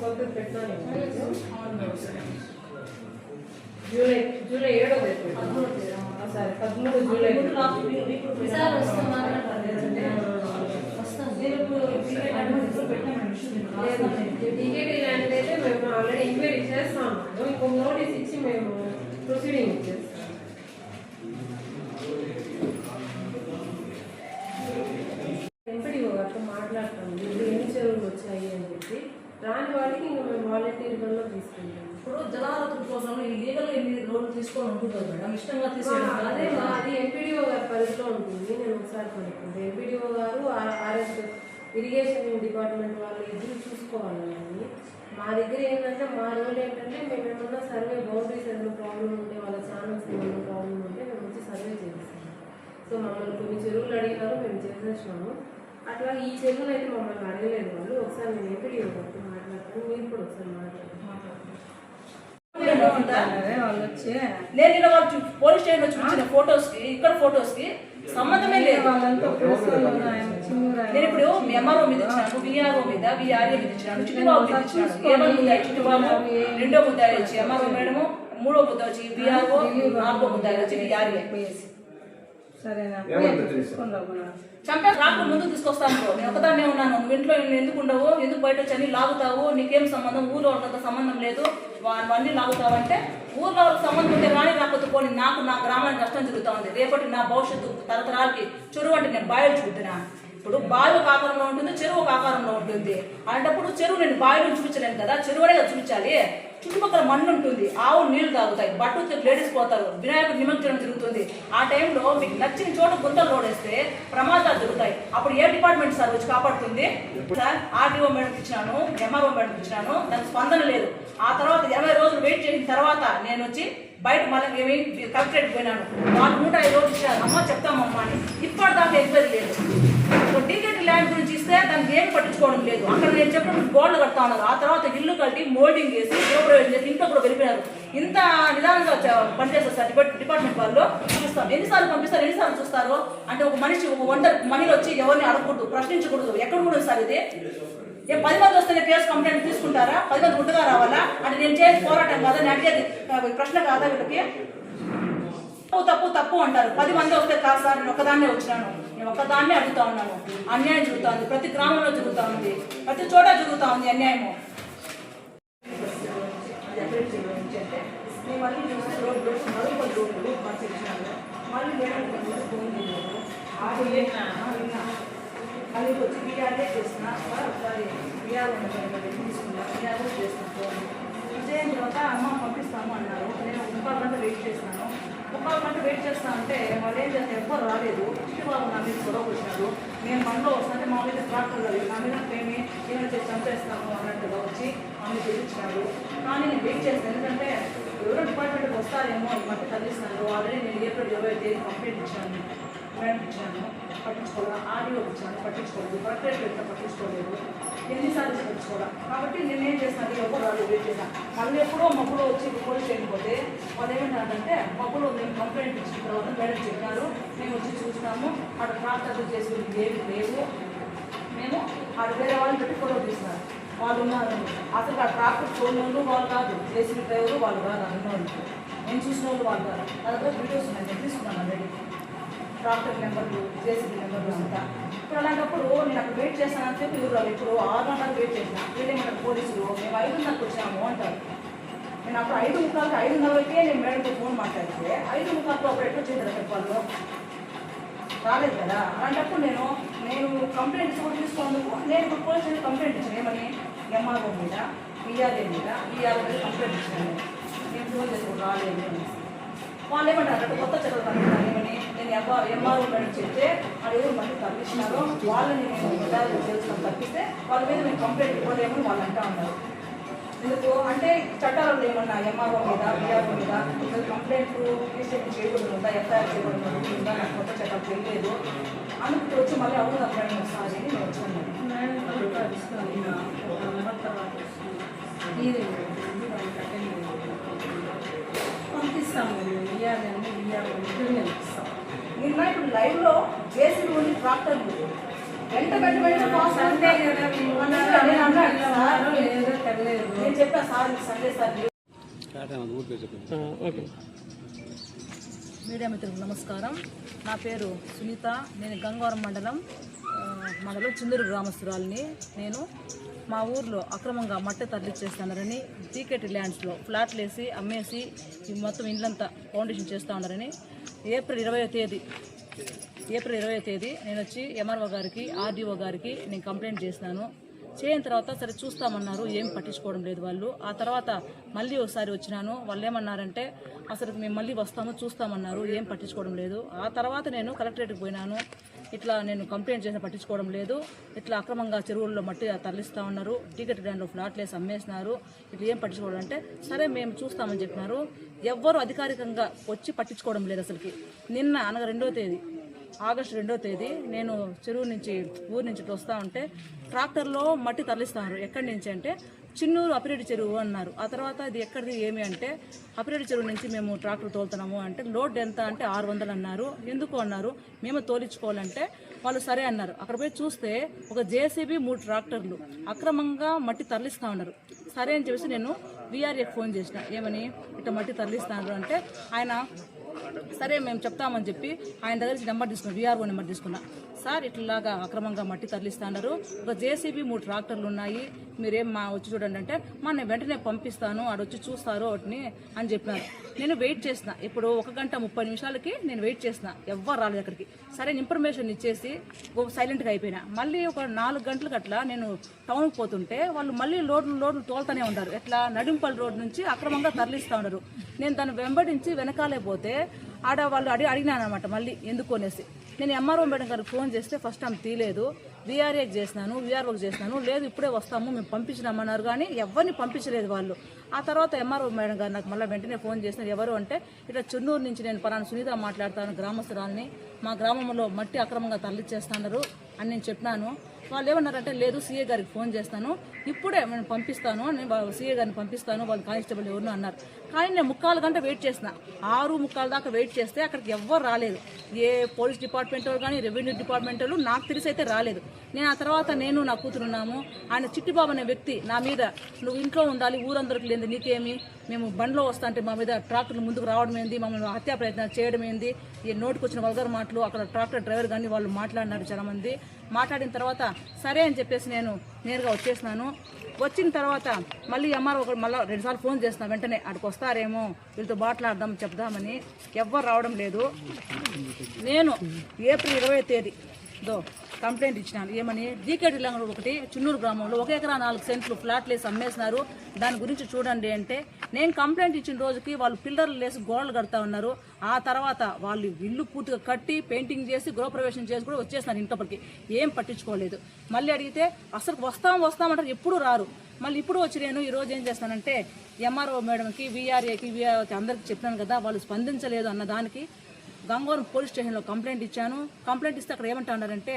కొత్తది పెట్టాను జూలై 7వ తేదీ సరే 13 జూలై టీకేటీ ల్యాండ్ అయితే మేము ఆల్రెడీ ఎంక్వైరీ చేస్తాం ఇంకొక నోటీస్ ఇచ్చి మేము ప్రొసీడింగ్ ఇచ్చేస్తాం. ఎంపీడీఓ గారితో మాట్లాడతాం ఇప్పుడు ఎన్ని చెరువులు వచ్చాయి అని చెప్పి రాని వాటికి ఇంకా మేము వాలంటీర్లలో తీసుకుంటాం. ఇప్పుడు జలావతుల కోసం ఈ లీగల్ ఎన్ని లోన్లు తీసుకొని ఉంటుంది మేడం, ఇష్టంగా తీసుకుంటాం. అదే అది ఎంపీడీఓ గారి పరిధిలో ఉంటుంది. నేను ఒకసారి కనుక్కుంటాను. ఎంపీడీఓ గారు ఆర్ఎస్ ఇరిగేషన్ డిపార్ట్మెంట్ వాళ్ళు ఎదురు చూసుకోవాలని. మా దగ్గర ఏంటంటే మా రోల్ ఏంటంటే మేము ఏమన్నా సర్వే బౌండరీస్ ఏమైనా ప్రాబ్లం ఉంటే వాళ్ళ ఛానల్స్ ఏమైనా ప్రాబ్లం ఉంటే మేము వచ్చి సర్వే చేస్తాము. సో మమ్మల్ని కొన్ని చెరువులు అడిగినారు, మేము చేసేసినాము. అట్లా ఈ చెరువులు అయితే మమ్మల్ని అడగలేదు వాళ్ళు. ఒకసారి నేను ఎంపీడీఓ గారితో మాట్లాడతాను, మీరు కూడా ఒకసారి మాట్లాడతాను. వాళ్ళు వచ్చి నేను ఇలా వాళ్ళు పోలీస్ స్టేషన్ వచ్చి చూసిన ఫొటోస్కి ఇక్కడ ఫొటోస్కి సంబంధమే లేదు. నేను ఇప్పుడు ఎంఆర్ఓ మీద ఇచ్చినాను, విఆర్ఓ మీద విఆర్ఏ మీద ఇచ్చినాను, చిట్టుబాబు మీద ఇచ్చినాను. ఏమని ముద్దాయి చిట్టుబాబు, రెండో ముద్దాయి వచ్చి ఎంఆర్ఓ మేడము, మూడో ముద్ద వచ్చి విఆర్ఓ, నాలుగో ముద్దాయి వచ్చి విఆర్ఏ. చంపే రాకుండా ముందుకు తీసుకొస్తాను. నేను ఒకదాన్నే ఉన్నాను, నువ్వు ఇంట్లో ఎందుకు ఉండవు, ఎందుకు బయట వచ్చి అన్ని లాగుతావు, నీకేం సంబంధం, ఊళ్ళో వాళ్ళతో సంబంధం లేదు, అన్నీ లాగుతావు అంటే ఊళ్ళో వాళ్ళకి సంబంధం ఉంటే రాని రాకపోతే పోనీ నాకు నా గ్రామానికి కష్టం జరుగుతూ ఉంది. రేపటి నా భవిష్యత్తు తరతరాలకి చెరువు అంటే నేను బాయిలు చూపుతున్నా. ఇప్పుడు బావి ఒక ఆకారంలో ఉంటుంది, చెరువు ఒక ఆకారంలో ఉంటుంది. అలాంటప్పుడు చెరువు నేను బావిలో చూపించలేను కదా, చెరువు అనేది చూపించాలి. చుట్టుపక్కల మన్ను ఉంటుంది, ఆవు నీళ్లు తాగుతాయి, బట్టలు లేడీస్ పోతారు, వినాయకుడు నిమజ్జనం జరుగుతుంది. ఆ టైంలో మీకు నచ్చిన చోట గుంతలు లోడేస్తే ప్రమాదాలు జరుగుతాయి. అప్పుడు ఏ డిపార్ట్మెంట్ సార్ వచ్చి కాపాడుతుంది? సార్ ఆర్టీఓ మేడం ఇచ్చినాను, ఎంఆర్ఓ మేడం ఇచ్చినాను, దానికి స్పందన లేదు. ఆ తర్వాత 20 రోజులు వెయిట్ చేసిన తర్వాత నేను వచ్చి బయట మళ్ళీ కలెక్టరేట్ పోయినాను. వాళ్ళు 105 రోజులు ఇచ్చారు. అమ్మ చెప్తామమ్మా అని ఇప్పటిదాకా ఎంక్వైరీ లేదు. టీకేటీ ల్యాండ్ గురించి ఇస్తే దానికి ఏమి పట్టించుకోవడం లేదు. అక్కడ నేను చెప్పినప్పుడు గోడలు కడతా ఉన్నారు. ఆ తర్వాత ఇల్లు కట్టి మోల్డింగ్ చేసి గృహప్రవేశం చేసి ఇంట్లో కూడా వెళ్ళిపోయినారు. ఇంత నిదానంగా పనిచేస్తారు సార్ డిపార్ట్మెంట్ వాళ్ళు. చూస్తాం ఎన్నిసార్లు పంపిస్తారు, ఎన్నిసార్లు చూస్తారు అంటే ఒక మనిషి ఒక ఒంటరి మహిళ వచ్చి ఎవరిని అడగకూడదు, ప్రశ్నించకూడదు. ఎక్కడ కూడా సార్ ఇది 10 మంది వస్తేనే కేసు కంప్లైంట్ తీసుకుంటారా? 10 మంది గుడ్డగా రావాలా? అంటే నేను చేసి పోరాటం కాదా, నేను అడిగేది ప్రశ్న కాదా? వీళ్ళకి తప్పు తప్పు అంటారు. 10 మంది వస్తే కాదు సార్, నేను ఒక్కదాన్నే వచ్చినాను, నేను ఒక్కదాన్నే అడుగుతా ఉన్నాను. అన్యాయం జరుగుతూ ఉంది, ప్రతి గ్రామంలో జరుగుతూ ఉంది, ప్రతి చోట జరుగుతూ ఉంది అన్యాయము. మళ్ళీ చూస్తే రోడ్డు రోడ్లు మార్చిచ్చినాను. మళ్ళీ మళ్ళీ వచ్చి బిఆర్ఏ చేసిన ఒకసారి బిఆర్ తీసుకున్నా, బిఆర్ఏ చేస్తున్నాను. విజయం తర్వాత అమ్మ పంపిస్తాము అన్నారు. నేను 3 గంటలు వెయిట్ చేసినాను. 3 గంటలు వెయిట్ చేస్తా అంటే వాళ్ళు ఏం చేస్తారు, ఎవ్వరు రాలేదు. చిట్టుబాబు నా మీద గొడవ వచ్చినారు. నేను మనలో వస్తుంటే మా మీద ట్రాక్టర్ లేదు, నా మీద ఏమైనా చేసి చంపేస్తాము అన్నట్టుగా వచ్చి మమ్మల్ని తెప్పించినాడు. కానీ నేను వెయిట్ చేస్తాను, ఎందుకంటే ఎవరో డిపార్ట్మెంట్కి వస్తారేమో ఈ మధ్య తగ్గిస్తున్నారు. ఆల్రెడీ నేను ఏప్రిల్ 20 కంప్లైంట్ ఇచ్చాను, మేడం ఇచ్చాను, పట్టించుకోవడం. ఆర్డీఓ ఇచ్చాను, పట్టించుకోలేదు. కలెక్టరేట్ పెడితే పట్టించుకోలేదు. ఎన్నిసార్లు పట్టించుకోవడం. కాబట్టి నేనేం చేస్తాను, ఎవరు వాళ్ళు వెయిట్ చేశాను. మళ్ళీ ఎప్పుడో మబ్బులో వచ్చి పోలీస్ చేయకపోతే వాళ్ళు ఏమంటారంటే మబ్బులో మేము కంప్లైంట్ ఇచ్చిన తర్వాత మేడం చెప్పినారు, మేము వచ్చి చూస్తాము, అక్కడ ట్రాక్టర్లు చేసి ఏమి లేవు, మేము అక్కడ వేరే వాళ్ళు పెట్టి ఫోటో తీస్తున్నారు. వాళ్ళు ఉన్నారు అసలు ఆ ట్రాక్టర్ చూడని వాళ్ళు కాదు, జేసీబీ డ్రైవరు వాళ్ళు కాదు, అన్నోళ్ళు నేను చూసిన వాళ్ళు వాళ్ళు కాదు. నా దగ్గర వీడియోస్ ఉన్నాయి, నేను తీసుకున్నాను ఆల్రెడీ. ట్రాక్టర్ నెంబర్లు, జేసీబీ నెంబర్లు అంతా. ఇప్పుడు అలాంటప్పుడు నేను అక్కడ వెయిట్ చేస్తానని చెప్పి ఎవరు ఇప్పుడు 6 గంటలకు వెయిట్ చేసిన. వీళ్ళేమంటారు పోలీసులు, మేము 5:30కి వచ్చాము అంటారు. నేను అప్పుడు 5:45కి 5:30కే నేను మేడంతో ఫోన్ మాట్లాడితే 5:30కి అప్పుడు ఎట్లా వచ్చేది చెప్పాలో రాలేదు కదా. అలాంటప్పుడు నేను కంప్లైంట్స్ కూడా తీసుకున్నందుకు నేను ఇప్పుడు పోలీస్ స్టేషన్ కంప్లైంట్ ఇచ్చాను. ఏమని ఎంఆర్ఓ మీద, విఆర్ఏ మీద కంప్లైంట్ ఇచ్చాను. నేను ఫోన్ చేసి రాలేదు అని. వాళ్ళు ఏమంటారు అంటే కొత్త చదువు కనుక్కుంటాను. ఏమని నేను ఎంఆర్ఓ మేడం చెప్తే వాళ్ళు ఎవరు మళ్ళీ తప్పించినారో వాళ్ళని నేను తెలుసుకొని తప్పిస్తే వాళ్ళ మీద నేను కంప్లైంట్ ఇవ్వలేమని వాళ్ళు అంటూ ఉన్నారు. ఎందుకు అంటే చట్టాలలో ఏమన్నా ఎంఆర్ఓ మీద, విఆర్ఓ మీద కంప్లైంట్ రిజిస్ట్రేషన్ చేయకూడదు ఉందా, ఎఫ్ఐఆర్ చేయకూడదు ఉందా, నాకు కొత్త చట్టం తెలియలేదు. అందుకు వచ్చి మళ్ళీ అవును అప్పుడు ఒకసారి నేను వచ్చాను. పంపిస్తాము నిన్న ఇప్పుడు లైవ్లో జేసీబీ ఉండి ట్రాక్టర్లు వెంట వెంట వెంట అంతే కదా. నేను చెప్పా sir Sunday sir okay. Media మిత్రులకు నమస్కారం. నా పేరు సునీత. నేను గంగవరం మండలం చిందూరు గ్రామస్తురాలని. నేను మా ఊర్లో అక్రమంగా మట్టి తరలిచ్చేస్తున్నారని టీకెట్ ల్యాండ్స్లో ఫ్లాట్లు వేసి అమ్మేసి మొత్తం ఇండ్లంతా ఫౌండేషన్ చేస్తూ ఉన్నారని ఏప్రిల్ 20వ తేదీ నేను వచ్చి ఎంఆర్ఓ గారికి ఆర్డీఓ గారికి నేను కంప్లైంట్ చేసినాను. చేయని తర్వాత సరే చూస్తామన్నారు, ఏం పట్టించుకోవడం లేదు వాళ్ళు. ఆ తర్వాత మళ్ళీ ఒకసారి వచ్చినాను. వాళ్ళు ఏమన్నారంటే అసలు మేము మళ్ళీ వస్తాము చూస్తామన్నారు, ఏం పట్టించుకోవడం లేదు. ఆ తర్వాత నేను కలెక్టరేట్కి పోయినాను. ఇట్లా నేను కంప్లైంట్ చేసిన పట్టించుకోవడం లేదు, ఇట్లా అక్రమంగా చెరువుల్లో మట్టి తరలిస్తూ ఉన్నారు, టికెట్ ల్యాండ్లో ఫ్లాట్లు వేసి అమ్మేస్తున్నారు, ఇట్లా ఏం పట్టించుకోవడం అంటే సరే మేము చూస్తామని చెప్పినారు. ఎవ్వరూ అధికారికంగా వచ్చి పట్టించుకోవడం లేదు అసలుకి. నిన్న అనగా ఆగస్టు 2వ తేదీ నేను చెరువు నుంచి ఊరు నుంచి వస్తూ ఉంటే ట్రాక్టర్లో మట్టి తరలిస్తున్నారు. ఎక్కడి నుంచి అంటే చిన్నూరు అపిరెడ్డి చెరువు అన్నారు. ఆ తర్వాత ఇది ఎక్కడిది ఏమి అంటే అపిరెడ్డి చెరువు నుంచి మేము ట్రాక్టర్ తోలుతున్నాము అంటే లోడ్ ఎంత అంటే 600 అన్నారు. ఎందుకు అన్నారు, మేము తోలించుకోవాలంటే వాళ్ళు సరే అన్నారు. అక్కడ పోయి చూస్తే ఒక జేసీబీ 3 ట్రాక్టర్లు అక్రమంగా మట్టి తరలిస్తూ ఉన్నారు. సరే అని చెప్పేసి నేను వీఆర్ఏకి ఫోన్ చేసిన, ఏమని ఇట్లా మట్టి తరలిస్తున్నారు అంటే ఆయన సరే మేము చెప్తామని చెప్పి ఆయన దగ్గర నుంచి నెంబర్ తీసుకున్నా, వీఆర్ఓ నెంబర్ తీసుకున్నా. సార్ ఇట్లాగా అక్రమంగా మట్టి తరలిస్తున్నారు, ఒక జేసీబీ 3 ట్రాక్టర్లు ఉన్నాయి, మీరేం వచ్చి చూడండి అంటే నేను వెంటనే పంపిస్తాను, ఆడొచ్చి చూస్తారు వాటిని అని చెప్పినారు. నేను వెయిట్ చేసిన, ఇప్పుడు 1 గంట 30 నిమిషాలకి నేను వెయిట్ చేసిన, ఎవ్వరు రాలేదు అక్కడికి. సరే ఇన్ఫర్మేషన్ ఇచ్చేసి సైలెంట్గా అయిపోయినా. మళ్ళీ ఒక 4 గంటలకు అట్లా నేను టౌన్కి పోతుంటే వాళ్ళు మళ్ళీ లోడ్లు తోలుతూనే ఉంటారు. ఎట్లా నడింపల్లి రోడ్ నుంచి అక్రమంగా తరలిస్తూ ఉన్నారు. నేను దాన్ని వెంబడించి వెనకాలే పోతే ఆడ వాళ్ళు అడిగినాను అనమాట మళ్ళీ ఎందుకు అనేసి. నేను ఎంఆర్ఓ మేడం గారికి ఫోన్ చేస్తే ఫస్ట్ ఆమె తీయలేదు, వీఆర్ఏకి చేసినాను, వీఆర్ఓకి చేసినాను, లేదు ఇప్పుడే వస్తాము మేము పంపించినామన్నారు, కానీ ఎవరిని పంపించలేదు వాళ్ళు. ఆ తర్వాత ఎంఆర్ఓ మేడం గారు నాకు మళ్ళీ వెంటనే ఫోన్ చేసినారు. ఎవరు అంటే ఇట్లా చెన్నూరు నుంచి నేను పలానా సునీత మాట్లాడతాను, గ్రామస్తురాలని, మా గ్రామంలో మట్టి అక్రమంగా తరలిచ్చేస్తున్నారు అని నేను చెప్పినాను. వాళ్ళు ఏమన్నారంటే లేదు సీఏ గారికి ఫోన్ చేస్తాను, ఇప్పుడే నేను పంపిస్తాను, నేను సీఏ గారిని పంపిస్తాను, వాళ్ళు కానిస్టేబుల్ ఎవరు అన్నారు. కానీ నేను 3/4 గంట వెయిట్ చేసిన, 6:45 దాకా వెయిట్ చేస్తే అక్కడికి ఎవ్వరు రాలేదు. ఏ పోలీస్ డిపార్ట్మెంట్ వాళ్ళు కానీ రెవెన్యూ డిపార్ట్మెంట్ వాళ్ళు నాకు తెలిసి అయితే రాలేదు. నేను ఆ తర్వాత నేను నా కూతురు ఉన్నాము. ఆయన చిట్టిబాబు అనే వ్యక్తి నా మీద నువ్వు ఇంట్లో ఉండాలి, ఊరందరికి లేదు నీకేమి, మేము బండ్లో వస్తా అంటే మా మీద ట్రాక్టర్లు ముందుకు రావడం ఏంది, మమ్మల్ని హత్యా ప్రయత్నాలు చేయడం ఏంది, ఈ నోటికి వచ్చిన వల్గర్ మాటలు అక్కడ ట్రాక్టర్ డ్రైవర్ కానీ వాళ్ళు మాట్లాడినారు చాలామంది. మాట్లాడిన తర్వాత సరే అని చెప్పేసి నేను నేరుగా వచ్చేసినాను. వచ్చిన తర్వాత మళ్ళీ ఎంఆర్ఓ మళ్ళీ 2 సార్లు ఫోన్ చేస్తున్నా, వెంటనే అక్కడికి వస్తారేమో వీళ్ళతో మాట్లాడదాం చెప్దామని. ఎవ్వరు రావడం లేదు. నేను ఏప్రిల్ 20వ తేదీ కంప్లైంట్ ఇచ్చినాను. ఏమని టీకెట్ ల్యాండ్ ఒకటి చిన్నూరు గ్రామంలో 1 ఎకరా 4 సెంట్లు ఫ్లాట్లు వేసి అమ్మేసినారు, దాని గురించి చూడండి అంటే నేను కంప్లైంట్ ఇచ్చిన రోజుకి వాళ్ళు పిల్లర్లు వేసి గోడలు కడతా ఉన్నారు. ఆ తర్వాత వాళ్ళు ఇల్లు పూర్తిగా కట్టి పెయింటింగ్ చేసి గృహప్రవేశం చేసి కూడా వచ్చేస్తున్నారు ఇంట్లోపలికి, ఏం పట్టించుకోలేదు. మళ్ళీ అడిగితే అసలు వస్తామంటారు, ఎప్పుడు రారు. మళ్ళీ ఇప్పుడు వచ్చి నేను ఈరోజు ఏం చేస్తానంటే ఎంఆర్ఓ మేడంకి వీఆర్ఏకి అందరికి చెప్పినాను కదా, వాళ్ళు స్పందించలేదు అన్న దానికి గంగవరం పోలీస్ స్టేషన్లో కంప్లైంట్ ఇచ్చాను. కంప్లైంట్ ఇస్తే అక్కడ ఏమంటున్నారంటే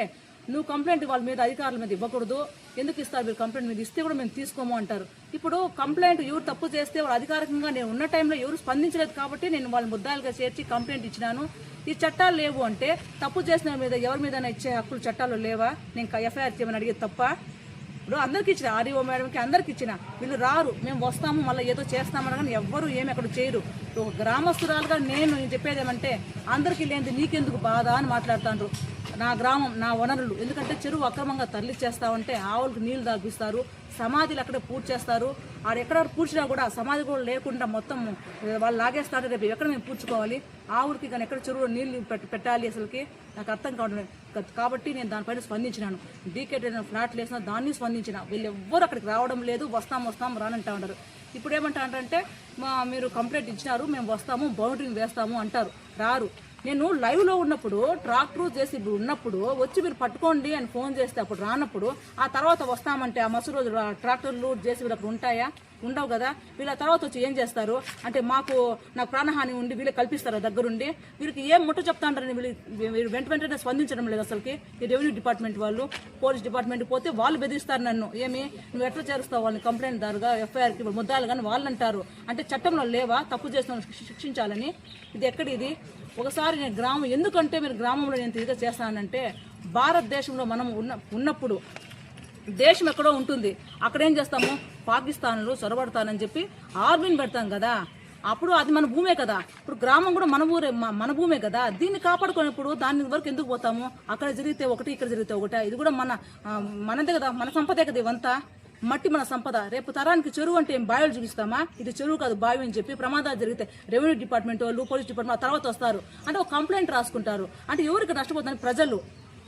నువ్వు కంప్లైంట్ వాళ్ళ మీద అధికారుల మీద ఇవ్వకూడదు, ఎందుకు ఇస్తారు మీరు కంప్లైంట్ మీద ఇస్తే కూడా మేము తీసుకోము అంటారు. ఇప్పుడు కంప్లైంట్ ఎవరు తప్పు చేస్తే వాళ్ళు అధికారికంగా నేను ఉన్న టైంలో ఎవరు స్పందించలేదు కాబట్టి నేను వాళ్ళ ముద్దాలుగా చేర్చి కంప్లైంట్ ఇచ్చినాను. ఈ చట్టాలు లేవు అంటే తప్పు చేసిన మీద ఎవరి మీద ఇచ్చే హక్కులు చట్టాలు లేవా, నేను ఎఫ్ఐఆర్ చేయమని అడిగేది తప్ప. ఇప్పుడు అందరికి ఇచ్చిన ఆర్డీఓ మేడంకి అందరికి ఇచ్చిన, వీళ్ళు రారు, మేము వస్తాము మళ్ళీ ఏదో చేస్తామని కానీ ఎవ్వరు ఏమి అక్కడ చేయరు. ఒక గ్రామస్తురాలుగా నేను చెప్పేది ఏమంటే అందరికీ లేనిది నీకెందుకు బాధ అని మాట్లాడుతాండ్రు. నా గ్రామం నా వనరులు, ఎందుకంటే చెరువు అక్రమంగా తరలిచ్చేస్తామంటే ఆవులకు నీళ్లు తాగిస్తారు, సమాధులు అక్కడే పూర్తి చేస్తారు. ఎక్కడ పూడ్చినా కూడా సమాధి కూడా లేకుండా మొత్తం వాళ్ళు లాగేస్తారు. రేపు ఎక్కడ మేము పూడ్చుకోవాలి, ఆవులకి కానీ ఎక్కడ చెరువులో నీళ్లు పెట్టాలి అసలుకి నాకు అర్థం కావడం. కాబట్టి నేను దానిపైన స్పందించినాను. డీకేట్ ఫ్లాట్లు వేసినా దాన్ని స్పందించిన. వీళ్ళు ఎవ్వరు అక్కడికి రావడం లేదు, వస్తాం రానంటా ఉంటారు. ఇప్పుడు ఏమంటారంటే మీరు కంప్లైంట్ ఇచ్చినారు, మేము వస్తాము బౌండరీని వేస్తాము అంటారు, రారు. నేను లైవ్లో ఉన్నప్పుడు ట్రాక్టర్ జేసీబీ ఉన్నప్పుడు వచ్చి మీరు పట్టుకోండి అని ఫోన్ చేస్తే అప్పుడు రానప్పుడు, ఆ తర్వాత వస్తామంటే ఆ మరుసటి రోజు ట్రాక్టర్లు జేసీబీలు అప్పుడు ఉంటాయా, ఉండవు కదా. వీళ్ళ తర్వాత వచ్చి ఏం చేస్తారు అంటే నాకు ప్రాణహాని ఉండి వీళ్ళు కల్పిస్తారు దగ్గరుండి, వీళ్ళకి ఏం ముట్ట చెప్తా ఉంటారని వీళ్ళు వెంటనే స్పందించడం లేదు అసలుకి. ఈ రెవెన్యూ డిపార్ట్మెంట్ వాళ్ళు పోలీస్ డిపార్ట్మెంట్ పోతే వాళ్ళు బెదిరిస్తారు నన్ను, ఏమి నువ్వు ఎట్లా చేరుస్తావు వాళ్ళని కంప్లైంట్ దారుగా ఎఫ్ఐఆర్కి ముద్దాలు కానీ వాళ్ళు అంటారు. అంటే చట్టంలో లేవా తప్పు చేసిన శిక్షించాలని? ఇది ఎక్కడిది? ఒకసారి నేను గ్రామం, ఎందుకంటే మీరు గ్రామంలో నేను తిరిగి చేస్తానంటే భారతదేశంలో మనం ఉన్నప్పుడు దేశం ఎక్కడో ఉంటుంది, అక్కడ ఏం చేస్తాము, పాకిస్తాన్లో చొరబడతానని చెప్పి ఆర్మీని పెడతాం కదా, అప్పుడు అది మన భూమే కదా. ఇప్పుడు గ్రామం కూడా మన ఊరే, మన భూమే కదా. దీన్ని కాపాడుకున్నప్పుడు దాని వరకు ఎందుకు పోతాము? అక్కడ జరిగితే ఒకటి, ఇక్కడ జరిగితే ఒకటి. ఇది కూడా మనదే కదా, మన సంపదే కదా. ఇవంతా మట్టి మన సంపద. రేపు తరానికి చెరువు అంటే ఏం బావిలు చూపిస్తామా? ఇది చెరువు కాదు బావి అని చెప్పి ప్రమాదాలు జరిగితే రెవెన్యూ డిపార్ట్మెంట్ వాళ్ళు, పోలీస్ డిపార్ట్మెంట్ తర్వాత వస్తారు, అంటే ఒక కంప్లైంట్ రాసుకుంటారు. అంటే ఎవరికి నష్టపోతుంది? ప్రజలు.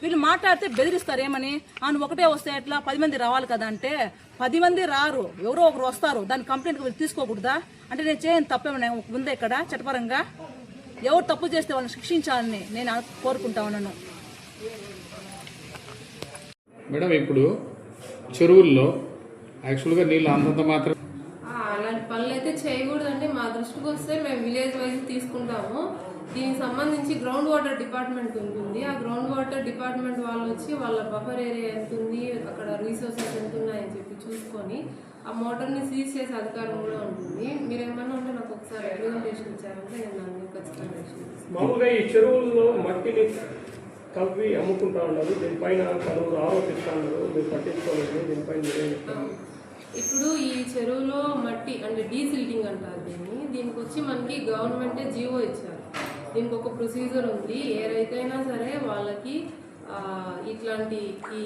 వీళ్ళు మాట్లాడితే బెదిరిస్తారు. ఏమని? నువ్వు ఒకటే వస్తే ఎట్లా, 10 మంది రావాలి కదా అంటే 10 మంది రారు, ఎవరో ఒకరు వస్తారు. దాని కంప్లైంట్ వీళ్ళు తీసుకోకూడదా? అంటే నేను చేయని తప్పేమన్నా ఉందా ఇక్కడ చట్టపరంగా? ఎవరు తప్పు చేస్తే వాళ్ళని శిక్షించాలని నేను కోరుకుంటా ఉన్నాను. మేడం, ఇప్పుడు చెరువుల్లో యాక్చువల్గా నీళ్ళు అంతంత మాత్రం అలాంటి పనులు అయితే చేయకూడదండి. మా దృష్టికి వస్తే మేము విలేజ్ వైజ్ తీసుకుంటాము. దీనికి సంబంధించి గ్రౌండ్ వాటర్ డిపార్ట్మెంట్ ఉంటుంది. ఆ గ్రౌండ్ వాటర్ డిపార్ట్మెంట్ వాళ్ళు వచ్చి వాళ్ళ బఫర్ ఏరియా ఎంత ఉంది, అక్కడ రీసోర్సెస్ ఎంత ఉన్నాయని చెప్పి చూసుకొని ఆ మోటార్ని సీజ్ చేసే అధికారం కూడా ఉంటుంది. మీరు ఏమన్నా ఉంటే నాకు ఒకసారి రిప్రజెంటేషన్ ఇచ్చారంటే నేను దాన్ని ఖచ్చితంగా మామూలుగా ఈ చెరువుల్లో మట్టిని కవ్వి అమ్ముకుంటా ఉన్నారు. దీనిపైన పలువురు ఆరోపిస్తూ ఉన్నారు. మీరు పట్టించుకోలేదు, దీనిపైన ఇప్పుడు ఈ చెరువులో మట్టి అంటే డీసిల్టింగ్ అంటారు దీనికి వచ్చి మనకి గవర్నమెంటే జీవో ఇచ్చారు. దీనికి ఒక ప్రొసీజర్ ఉంది. ఏ రైతైనా సరే వాళ్ళకి ఇట్లాంటి ఈ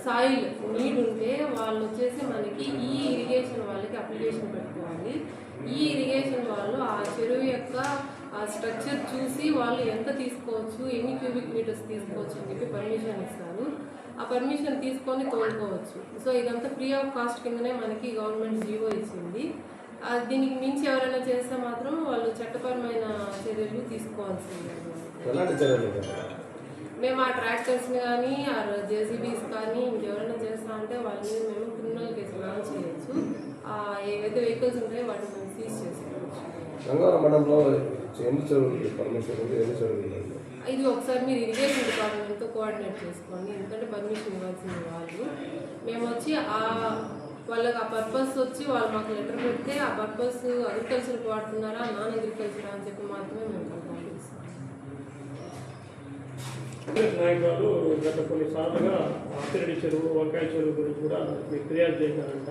సాయిల్ నీడ్ ఉంటే వాళ్ళు వచ్చేసి మనకి ఈ ఇరిగేషన్ వాళ్ళకి అప్లికేషన్ పెట్టుకోవాలి. ఈ ఇరిగేషన్ వాళ్ళు ఆ చెరువు యొక్క స్ట్రక్చర్ చూసి వాళ్ళు ఎంత తీసుకోవచ్చు, ఎన్ని క్యూబిక్ మీటర్స్ తీసుకోవచ్చు అని చెప్పి పర్మిషన్ ఇస్తారు. ఆ పర్మిషన్ తీసుకొని తోలుకోవచ్చు. సో ఇదంతా ఫ్రీ ఆఫ్ కాస్ట్ కిందనే మనకి గవర్నమెంట్ జీవో ఇచ్చింది. దీనికి మించి ఎవరైనా చేస్తే మాత్రం వాళ్ళు చట్టపరమైన చర్యలు తీసుకోవాల్సిందే. మేము ఆ ట్రాక్టర్స్ని కానీ ఆ జేసీబీస్ కానీ ఇంకెవరైనా చేస్తా అంటే వాళ్ళ మీద మేము క్రిమినల్ కేసు లాంచ్ చేయొచ్చు. ఏవైతే వెహికల్స్ ఉంటాయో వాటిని మేము సీజ్ చేసుకోవచ్చు. ఇది ఒకసారి మీరు ఇరిగేషన్ డిపార్ట్మెంట్తో కోఆర్డినేట్ చేసుకోండి. ఎందుకంటే పర్మిషన్ ఇవ్వాల్సింది వాళ్ళు. మేము వచ్చి వాళ్ళకి ఆ పర్పస్ వచ్చి వాళ్ళు మాకు లెటర్ పెడితే ఆ పర్పస్ అగ్రికల్చర్కి వాడుతున్నారా, నాన్ అగ్రికల్చర్ అని చెప్పి మాత్రమే మేము కంప్లైంట్ ఇస్తాం. నాయకులు గత కొన్నిసార్లుగా ఆపిరెడ్డి చెరువు, వంకాయ చెరువు గురించి కూడా మీకు ఫిర్యాదు చేశారంట.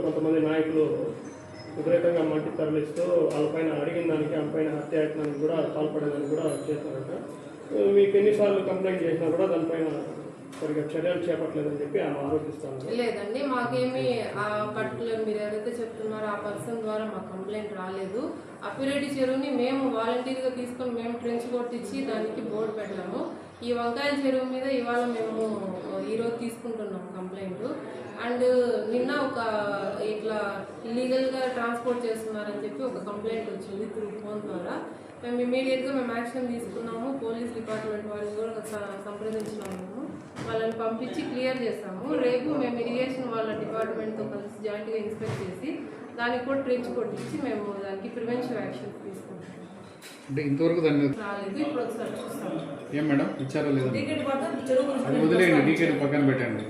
కొంతమంది నాయకులు విపరీతంగా మట్టి తరలిస్తూ వాళ్ళపైన అడిగిన దానికి ఆమెపైన హత్యాయత్నానికి కూడా పాల్పడేదానికి కూడా చేస్తారంట. మీకు ఎన్నిసార్లు కంప్లైంట్ చేసినా కూడా దానిపైన సరిగ్గా చర్యలు చేపట్టలేదని చెప్పి ఆమె ఆరోపిస్తాను. లేదండి, మాకేమి ఆ పర్టికులర్ మీరు ఎవరైతే చెప్తున్నారో ఆ పర్సన్ ద్వారా మాకు కంప్లైంట్ రాలేదు. అప్పిరెడ్డి చెరువుని మేము వాలంటీర్గా తీసుకొని మేము ట్రెంచ్ కొట్టించి దానికి బోర్డు పెట్టాము. ఈ వంకాయల చెరువు మీద ఇవాళ మేము ఈరోజు తీసుకుంటున్నాం కంప్లైంట్. అండ్ నిన్న ఒక ఇట్లా ఇల్లీగల్గా ట్రాన్స్పోర్ట్ చేస్తున్నారని చెప్పి ఒక కంప్లైంట్ వచ్చింది త్రూ ఫోన్ ద్వారా. మేము ఇమీడియట్గా మేము యాక్షన్ తీసుకున్నాము. పోలీస్ డిపార్ట్మెంట్ వాళ్ళని కూడా సంప్రదించినాము. వాళ్ళని పంపించి క్లియర్ చేస్తాము. రేపు మేము ఇరిగేషన్ వాళ్ళ డిపార్ట్మెంట్తో కలిసి జాయింట్గా ఇన్స్పెక్ట్ చేసి దానికి కూడా ట్రెంచ్ కొట్టించి మేము దానికి ప్రివెన్షన్ యాక్షన్ తీసుకుంటాం. అంటే ఇంతవరకు దాన్ని రాలేదు, ఇప్పుడు ఒకసారి చూస్తాము. ఏం మేడం ఇచ్చారో లేదా? డీకేటీ పక్కన చెరువు అది వదిలేయండి, డీకేటీ పక్కన పెట్టండి.